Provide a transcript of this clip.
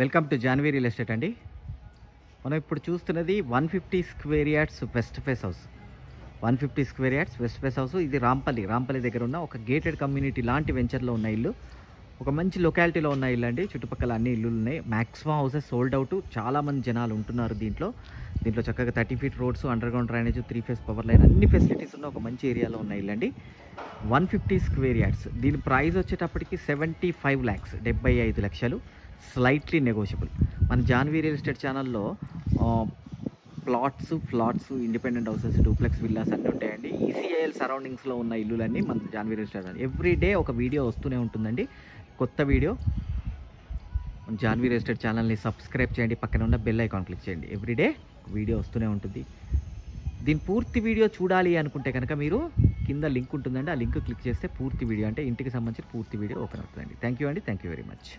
Welcome to Janhvi real estate అండి. మనం ఇప్పుడు చూస్తున్నది 150 square yards west face house. 150 square yards west face house. ఇది రాంపల్లి దగ్గర ఉన్న ఒక గేటెడ్ కమ్యూనిటీ లాంటి వెంచర్లో ఉన్న ఇల్లు. ఒక మంచి లొకాలిటీలో ఉన్న ఇల్లు అండి. చుట్టుపక్కల అన్ని ఇల్లులు ఉన్నాయి. Maximum houses sold out. చాలామంది జనాలు ఉంటున్నారు దీంట్లో చక్కగా 30 feet roads, under ground drainage, 3 phase power line, అన్ని ఫెసిలిటీస్ ఉన్న ఒక మంచి ఏరియాలో ఉన్న ఇల్లు అండి. 150 స్క్వేర్ యార్డ్స్. దీని ప్రైస్ వచ్చేటప్పటికి 75 lakhs, 75 లక్షలు. Slightly negotiable. మన జాన్వీ రియల్ ఎస్టేట్ ఛానల్లో flats, independent houses, duplex villas అన్నీ ఉంటాయండి. ఈసీఐఎల్ సరౌండింగ్స్లో ఉన్న ఇల్లులన్నీ మన Janhvi real estate every day ఒక వీడియో వస్తూనే ఉంటుందండి. కొత్త వీడియో. జాన్వీ రియల్ ఎస్టేట్ ఛానల్ని సబ్స్క్రైబ్ చేయండి, పక్కన ఉన్న బెల్ ఐకాన్ క్లిక్ చేయండి. ఎవ్రీడే వీడియో వస్తూనే ఉంటుంది. దీని పూర్తి వీడియో చూడాలి అనుకుంటే కనుక మీరు కింద లింక్ ఉంటుందండి. ఆ లింక్ క్లిక్ చేస్తే పూర్తి వీడియో, అంటే ఇంటికి సంబంధించిన పూర్తి వీడియో ఓపెన్ అవుతుందండి. థ్యాంక్ యూ అండి. Thank you very much.